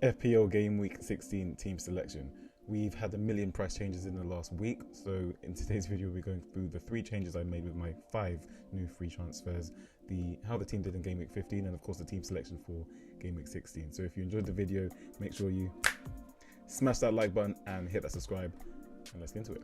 FPL Game Week 16 team selection. We've had a million price changes in the last week, so in today's video we're going through the 3 changes I made with my 5 new free transfers, how the team did in Game Week 15, and of course the team selection for Game Week 16. So if you enjoyed the video, make sure you smash that like button and hit that subscribe, and let's get into it.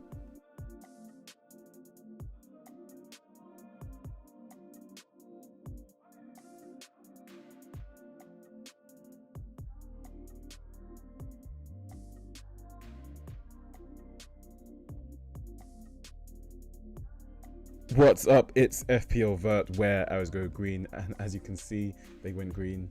What's up? It's FPL Vert where arrows go green, and as you can see, they went green.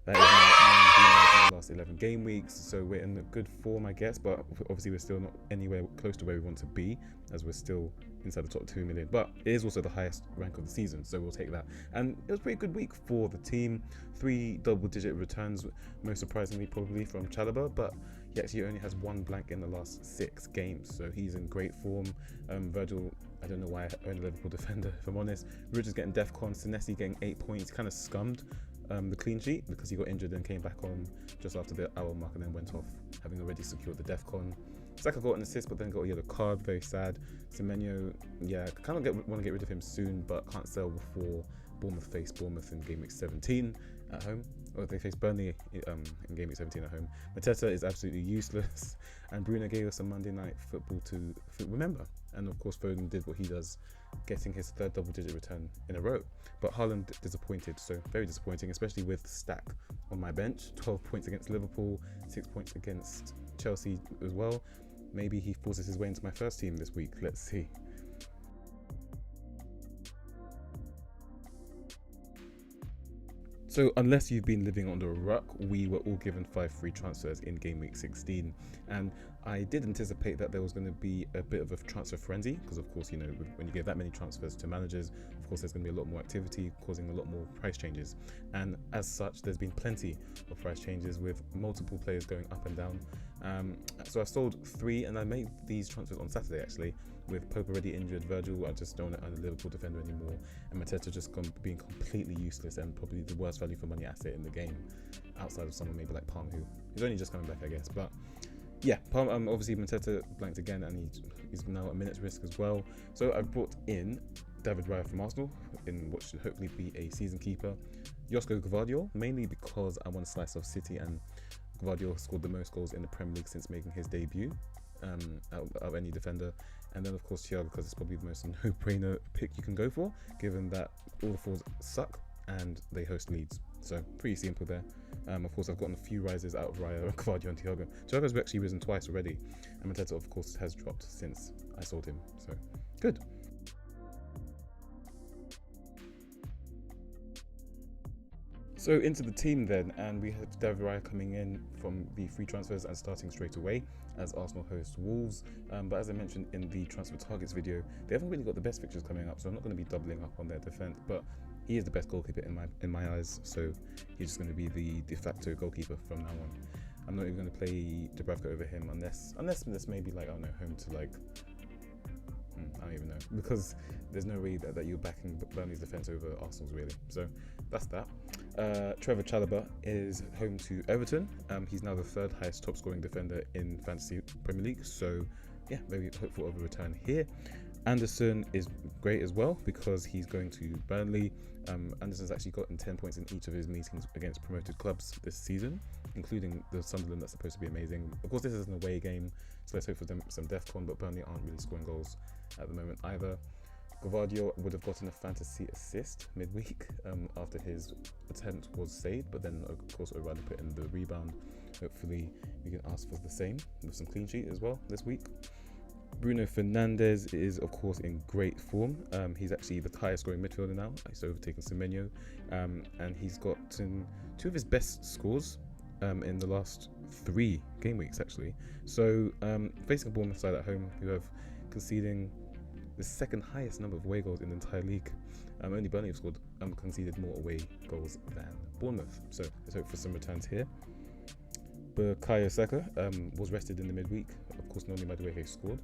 That is now the last 11 game weeks, so we're in a good form, I guess, but obviously we're still not anywhere close to where we want to be, as we're still inside the top 2 million. But it is also the highest rank of the season, so we'll take that. And it was a pretty good week for the team. 3 double-digit returns, most surprisingly probably from Chalobah, but he actually only has 1 blank in the last 6 games, so he's in great form. Virgil, I don't know why I own a Liverpool defender, if I'm honest. Richard's getting DEFCON, Senesi getting 8 points, kind of scummed the clean sheet because he got injured and came back on just after the hour mark and then went off, having already secured the DEFCON. Saka got an assist but then got a yellow card, very sad. Semenyo, yeah, kind of want to get rid of him soon, but can't sell before Bournemouth face Bournemouth in Game Week 17 at home. Or they face Burnley in Game Week 17 at home. Mateta is absolutely useless, and Bruno gave us some Monday Night Football to remember. And of course Foden did what he does, getting his 3rd double-digit return in a row. But Haaland disappointed, so very disappointing, especially with Stack on my bench. 12 points against Liverpool, 6 points against Chelsea as well. Maybe he forces his way into my first team this week. Let's see. So unless you've been living under a rock, we were all given 5 free transfers in Game Week 16, and I did anticipate that there was going to be a bit of a transfer frenzy, because of course, you know, when you give that many transfers to managers, of course there's going to be a lot more activity, causing a lot more price changes. And as such, there's been plenty of price changes with multiple players going up and down. So I sold 3, and I made these transfers on Saturday actually, with Pope already injured, Virgil I just don't own a Liverpool defender anymore, and Mateta just being completely useless and probably the worst value for money asset in the game, outside of someone maybe like Palm, who is only just coming back, I guess. But yeah, Palm, obviously Mateta blanked again, and he's now a minute's risk as well. So I brought in David Raya from Arsenal in what should hopefully be a season keeper. Gvardiol, mainly because I want a slice of City, and Gvardiol scored the most goals in the Premier League since making his debut out of any defender. And then of course Thiago, because it's probably the most no-brainer pick you can go for, given that all the 4s suck and they host Leeds. So pretty simple there. Of course I've gotten a few rises out of Raya, Gvardiol and Thiago. Thiago's actually risen twice already, and Mateta of course has dropped since I sold him, so good. So into the team then, and we have David Raya coming in from the free transfers and starting straight away as Arsenal host Wolves. But as I mentioned in the transfer targets video, they haven't really got the best fixtures coming up, so I'm not going to be doubling up on their defense. But he is the best goalkeeper in my eyes, so he's just going to be the de facto goalkeeper from now on. I'm not even going to play Dubravka over him unless this may be like, I don't know, home to like, I don't even know, because there's no way that you're backing Burnley's defense over Arsenal's really. So that's that. Trevor Chalobah is home to Everton. He's now the 3rd highest top scoring defender in Fantasy Premier League, so yeah, very hopeful of a return here. Anderson is great as well because he's going to Burnley. Anderson's actually gotten 10 points in each of his meetings against promoted clubs this season, including the Sunderland that's supposed to be amazing. Of course this is an away game, so let's hope for some DEFCON, but Burnley aren't really scoring goals at the moment either. Gvardiol would have gotten a fantasy assist midweek after his attempt was saved, but then of course O'Reilly put in the rebound. Hopefully we can ask for the same with some clean sheet as well this week. Bruno Fernandes is of course in great form. He's actually the highest scoring midfielder now. He's overtaken Semenyo, and he's gotten 2 of his best scores in the last 3 game weeks actually. So facing a Bournemouth side at home who have conceding the 2nd highest number of away goals in the entire league. Only Burnley have conceded more away goals than Bournemouth. So let's hope for some returns here. Bukayo Saka was rested in the midweek. Of course, not only by the way he scored.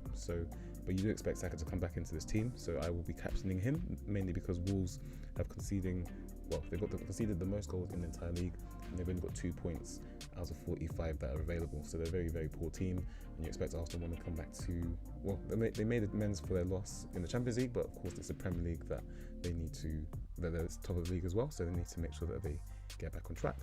But you do expect Saka to come back into this team. So I will be captaining him, mainly because Wolves have conceded the most goals in the entire league, and they've only got 2 points out of 45 that are available. So they're a very, very poor team, and you expect Arsenal want to come back to, well, they made amends for their loss in the Champions League, but of course it's the Premier League that they need to, they're top of the league as well, so they need to make sure that they get back on track.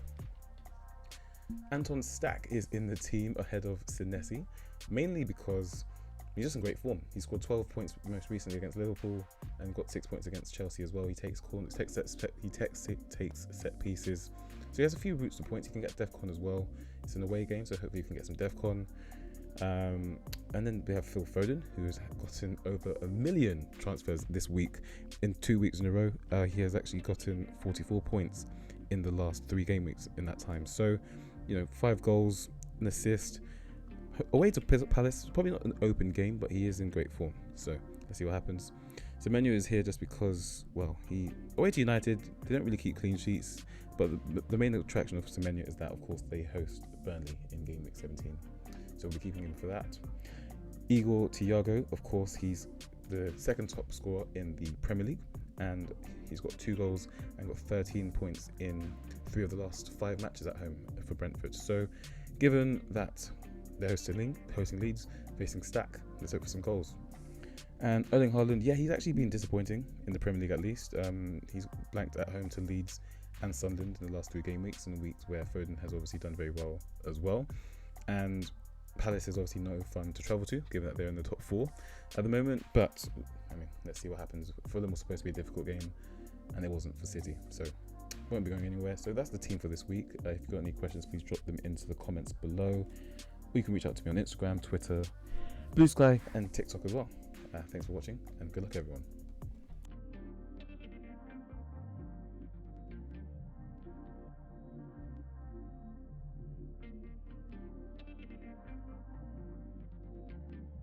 Anton Stack is in the team ahead of Senesi, mainly because he's just in great form. He scored 12 points most recently against Liverpool and got 6 points against Chelsea as well. He takes corners, takes set pieces. So he has a few routes to points. He can get DEFCON as well. It's an away game, so hopefully you can get some DEFCON. And then we have Phil Foden, who has gotten over 1 million transfers this week. In 2 weeks in a row, he has actually gotten 44 points in the last 3 game weeks in that time. So, 5 goals, an assist. Away to Palace, probably not an open game, but he is in great form. So let's see what happens. Semenyo is here just because, well, away to United, they don't really keep clean sheets, but the main attraction of Semenyo is that, of course, they host Burnley in game week 17. So we'll be keeping him for that. Igor Thiago, of course, he's the second top scorer in the Premier League, and he's got 2 goals and got 13 points in 3 of the last 5 matches at home for Brentford. So given that they're hosting Leeds, facing Stack, let's hope for some goals. And Erling Haaland, yeah, he's actually been disappointing in the Premier League at least. He's blanked at home to Leeds and Sunderland in the last 3 game weeks, and weeks where Foden has obviously done very well as well. And Palace is obviously no fun to travel to, given that they're in the top 4 at the moment. But, let's see what happens. Fulham was supposed to be a difficult game, and it wasn't for City, so won't be going anywhere. So that's the team for this week. If you've got any questions, please drop them into the comments below. Or you can reach out to me on Instagram, Twitter, Blue Sky, and TikTok as well. Thanks for watching, and good luck, everyone.